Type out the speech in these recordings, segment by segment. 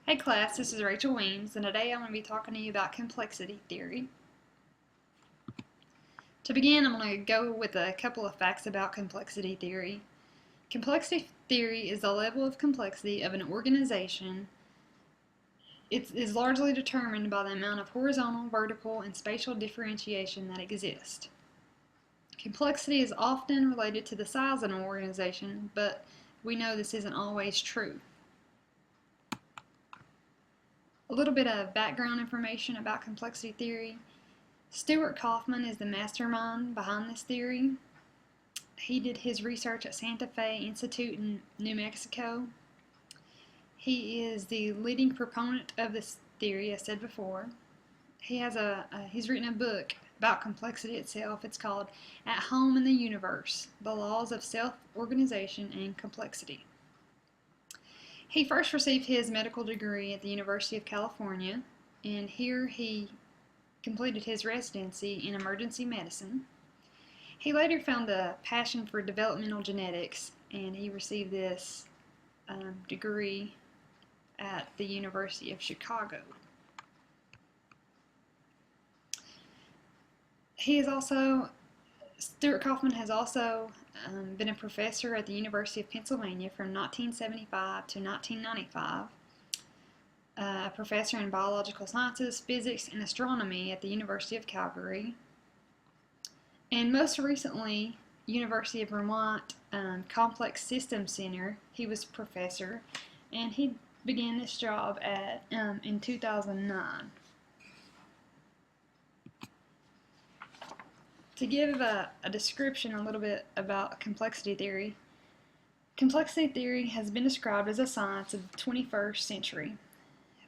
Hey class, this is Rachel Weems, and today I'm going to be talking to you about complexity theory. To begin, I'm going to go with a couple of facts about complexity theory. Complexity theory is the level of complexity of an organization. It is largely determined by the amount of horizontal, vertical, and spatial differentiation that exists. Complexity is often related to the size of an organization, but we know this isn't always true. A little bit of background information about complexity theory. Stuart Kauffman is the mastermind behind this theory. He did his research at Santa Fe Institute in New Mexico. He is the leading proponent of this theory, as said before. He's written a book about complexity itself. It's called At Home in the Universe: The Laws of Self-Organization and Complexity. He first received his medical degree at the University of California, and here he completed his residency in emergency medicine. He later found a passion for developmental genetics, and he received this degree at the University of Chicago. Stuart Kauffman has also been a professor at the University of Pennsylvania from 1975 to 1995, a professor in biological sciences, physics, and astronomy at the University of Calgary, and most recently, University of Vermont Complex Systems Center. He was professor, and he began this job in 2009. To give a description a little bit about complexity theory has been described as a science of the 21st century,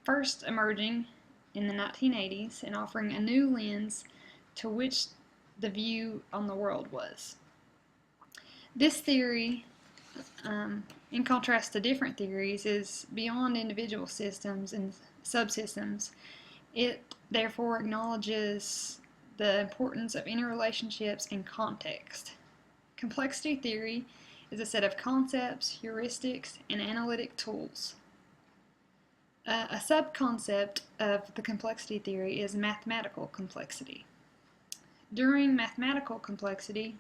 first emerging in the 1980s and offering a new lens to which the view on the world was. This theory, in contrast to different theories, is beyond individual systems and subsystems. It therefore acknowledges the importance of interrelationships and context. Complexity theory is a set of concepts, heuristics, and analytic tools. A subconcept of the complexity theory is mathematical complexity. During mathematical complexity,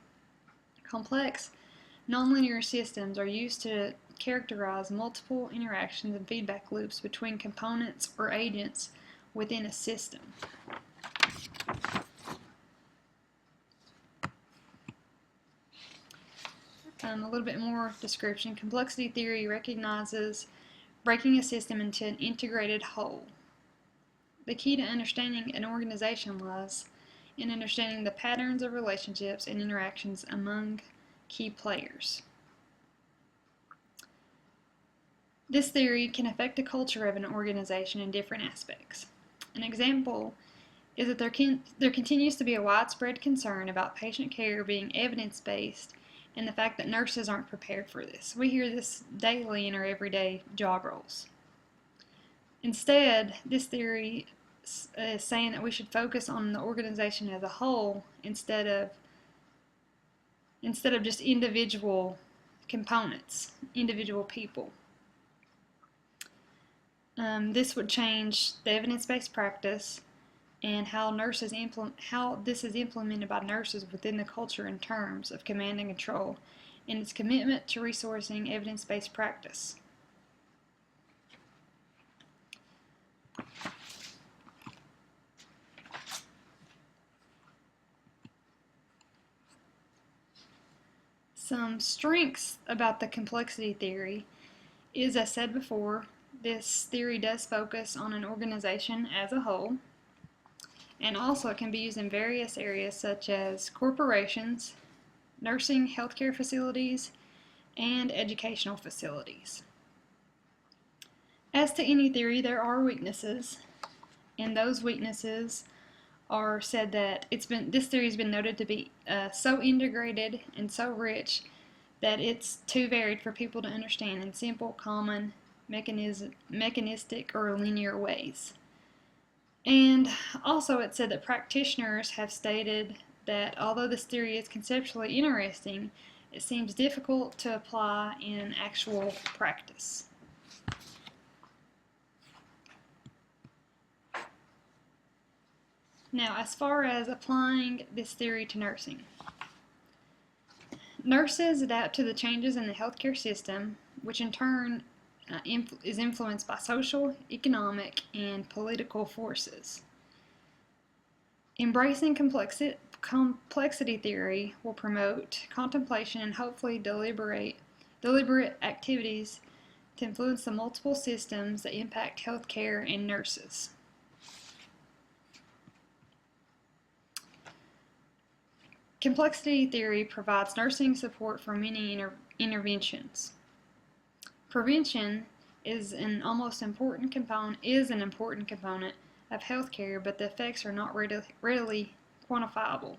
complex nonlinear systems are used to characterize multiple interactions and feedback loops between components or agents within a system. A little bit more description. Complexity theory recognizes breaking a system into an integrated whole. The key to understanding an organization lies in understanding the patterns of relationships and interactions among key players. This theory can affect the culture of an organization in different aspects. An example is that there continues to be a widespread concern about patient care being evidence-based and the fact that nurses aren't prepared for this. We hear this daily in our everyday job roles. Instead, this theory is saying that we should focus on the organization as a whole instead of just individual components, individual people. This would change the evidence-based practice and how this is implemented by nurses within the culture in terms of command and control, and its commitment to resourcing evidence-based practice. Some strengths about the complexity theory is, as said before, this theory does focus on an organization as a whole. And also it can be used in various areas such as corporations, nursing, healthcare facilities, and educational facilities. As to any theory, there are weaknesses, and those weaknesses are said that this theory has been noted to be so integrated and so rich that it's too varied for people to understand in simple, common, mechanistic, or linear ways. And also it said that practitioners have stated that although this theory is conceptually interesting, it seems difficult to apply in actual practice. Now, as far as applying this theory to nursing, nurses adapt to the changes in the healthcare system, which in turn is influenced by social, economic, and political forces. Embracing complexity theory will promote contemplation and hopefully deliberate activities to influence the multiple systems that impact healthcare and nurses. Complexity theory provides nursing support for many interventions. Prevention is an important component of healthcare, but the effects are not readily quantifiable.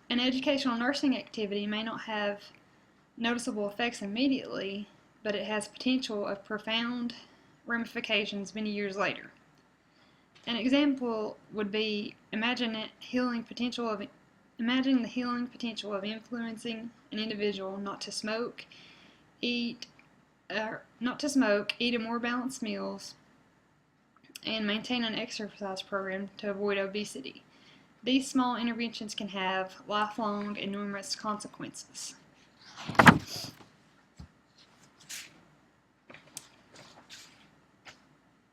An educational nursing activity may not have noticeable effects immediately, but it has potential of profound ramifications many years later. An example would be imagine the healing potential of influencing an individual not to smoke, eat more balanced meals, and maintain an exercise program to avoid obesity. These small interventions can have lifelong, enormous consequences.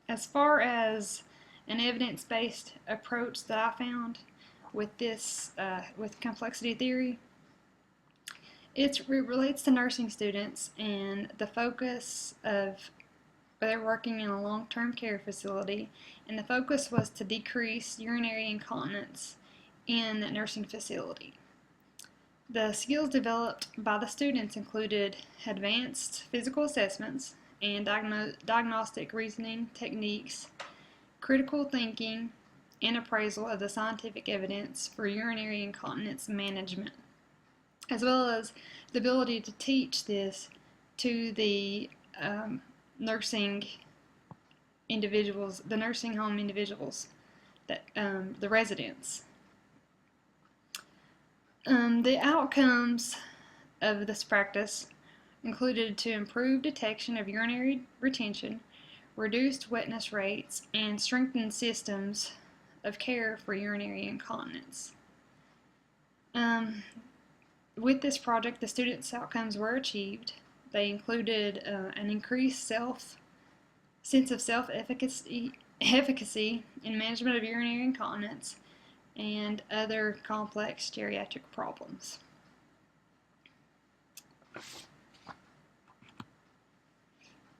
As far as an evidence-based approach that I found with complexity theory, it relates to nursing students and the focus of they're working in a long-term care facility, and the focus was to decrease urinary incontinence in the nursing facility. The skills developed by the students included advanced physical assessments and diagnostic reasoning techniques, critical thinking, and appraisal of the scientific evidence for urinary incontinence management, as well as the ability to teach this to the nursing home individuals, the residents. The outcomes of this practice included to improve detection of urinary retention, reduced wetness rates, and strengthened systems of care for urinary incontinence. With this project, the students' outcomes were achieved. They included an increased sense of self-efficacy in management of urinary incontinence and other complex geriatric problems.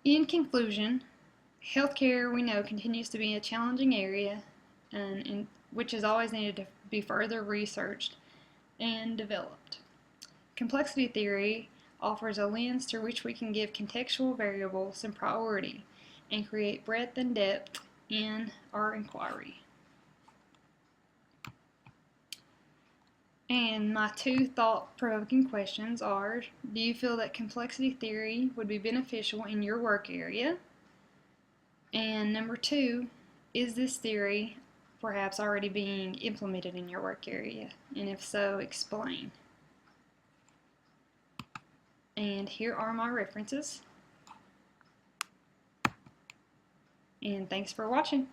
In conclusion, healthcare, we know, continues to be a challenging area and which is always needed to be further researched and developed. Complexity theory offers a lens through which we can give contextual variables some priority and create breadth and depth in our inquiry. And my two thought-provoking questions are, do you feel that complexity theory would be beneficial in your work area? And number two, is this theory perhaps already being implemented in your work area? And if so, explain. And here are my references. And thanks for watching.